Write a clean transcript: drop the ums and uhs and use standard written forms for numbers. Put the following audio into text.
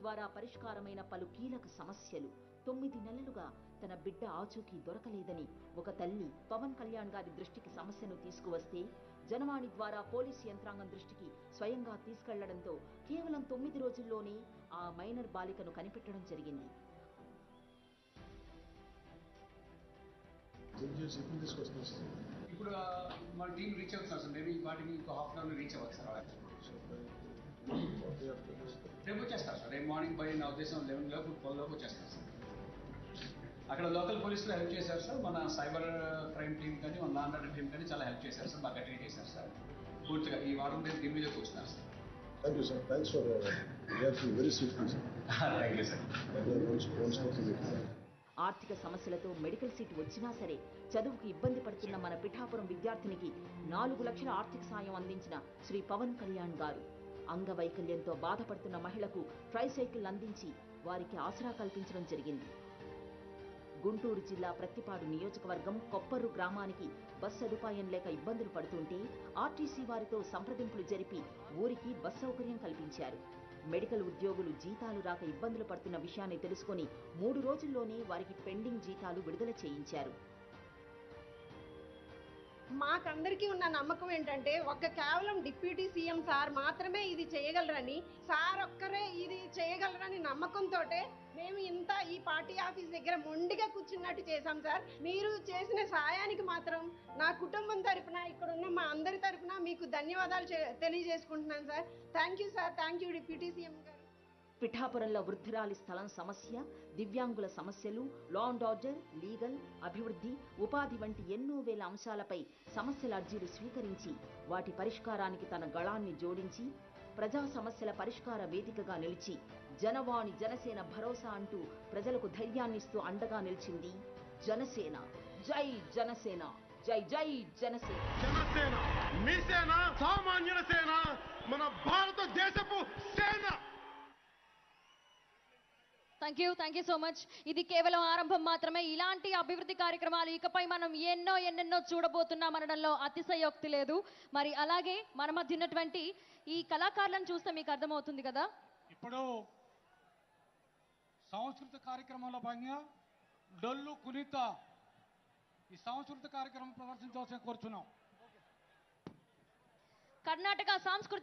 ద్వారా పరిష్కారమైన పలు కీలక సమస్యలు. 9 నెలలుగా తన బిడ్డ ఆచూకీ దొరకలేదని ఒక తల్లి పవన్ కళ్యాణ్ గారి దృష్టికి సమస్యను తీసుకువస్తే జనవాణి ద్వారా పోలీసు యంత్రాంగం దృష్టికి స్వయంగా తీసుకెళ్లడంతో కేవలం 9 రోజుల్లోనే ఆ మైనర్ బాలికను కనిపెట్టడం జరిగింది. ఇప్పుడు మన టీం రీచ్ అవుతున్నారు సార్. మేబీ వాటిని ఇంకో హాఫ్ అన్ అవర్ రీచ్ అవ్వచ్చు సార్. రేపు వచ్చేస్తారు సార్. రేపు మార్నింగ్ బై నా ఉద్దేశం 11 లోపు 12 లోపు వచ్చేస్తారు సార్. అక్కడ లోకల్ పోలీసులు హెల్ప్ చేశారు సార్. మన సైబర్ క్రైమ్ టీం కానీ మన లా అండ్ ఆర్డర్ టీం కానీ చాలా హెల్ప్ చేశారు సార్. బాగా అటెండ్ చేశారు సార్. పూర్తిగా ఈ వారం రేపు టీం మీదకి వస్తున్నారు sir. Thank you sir. Thanks for reacting very swiftly sir. Thank you sir. ఆర్థిక సమస్యలతో మెడికల్ సీట్ వచ్చినా సరే చదువుకు ఇబ్బంది పడుతున్న మన పిఠాపురం విద్యార్థినికి 4 లక్షల ఆర్థిక సాయం అందించిన శ్రీ పవన్ కళ్యాణ్ గారు అంగవైకల్యంతో బాధపడుతున్న మహిళకు ట్రైసైకిల్ అందించి వారికి ఆసరా కల్పించడం జరిగింది. గుంటూరు జిల్లా ప్రత్తిపాడు నియోజకవర్గం కొప్పర్రు గ్రామానికి బస్ సదుపాయం లేక ఇబ్బందులు పడుతుంటే ఆర్టీసీ వారితో సంప్రదింపులు జరిపి ఊరికి బస్ సౌకర్యం కల్పించారు. మెడికల్ ఉద్యోగులు జీతాలు రాక ఇబ్బందులు పడుతున్న విషయాన్ని తెలుసుకొని 3 రోజుల్లోనే వారికి పెండింగ్ జీతాలు విడుదల చేయించారు. మాకందరికీ ఉన్న నమ్మకం ఏంటంటే కేవలం డిప్యూటీ సీఎం సార్ మాత్రమే ఇది చేయగలరని, సార్ ఒక్కరే ఇది చేయగలరని నమ్మకంతో మేము ఇంత ఈ పార్టీ ఆఫీస్ దగ్గర మొండిగా కూర్చున్నట్టు చేశాం సార్. మీరు చేసిన సాయానికి మాత్రం నా కుటుంబం తరఫున, ఇక్కడ ఉన్న మా అందరి తరఫున మీకు ధన్యవాదాలు తెలియజేసుకుంటున్నాను sir. Thank you sir. Thank you deputy CM గారు. పిఠాపురంలో వృద్ధురాలి స్థలం సమస్య, దివ్యాంగుల సమస్యలు, లా అండ్ ఆర్డర్, లీగల్, అభివృద్ధి, ఉపాధి వంటి ఎన్నో వేల అంశాలపై సమస్యల అర్జీలు స్వీకరించి వాటి పరిష్కారానికి తన గళాన్ని జోడించి ప్రజా సమస్యల పరిష్కార వేదికగా నిలిచి జనవాణి జనసేన భరోసా అంటూ ప్రజలకు ధైర్యాన్నిస్తూ అండగా నిలిచింది జనసేన. జై జనసేన, జై జై జనసేన. జనసేన మీ సేన, సామాన్యుల సేన, మన భారతదేశపు సేన. Thank you so much. ఇది కేవలం ఆరంభం మాత్రమే. ఇలాంటి అభివృద్ధి కార్యక్రమాలు ఇకపై మనం ఎన్నెన్నో చూడబోతున్నాం అనడంలో అతిశయోక్తి లేదు. మరి అలాగే మన మధ్య ఉన్నటువంటి ఈ కళాకారులను చూస్తే మీకు అర్థమవుతుంది కదా. ఇప్పుడు సాంస్కృతిక కార్యక్రమంలో భాగంగా డొల్లు కునిత ఈ సాంస్కృతిక కార్యక్రమం ప్రదర్శించవలసిన కోరుచున్నాం. కర్ణాటక సాంస్కృతిక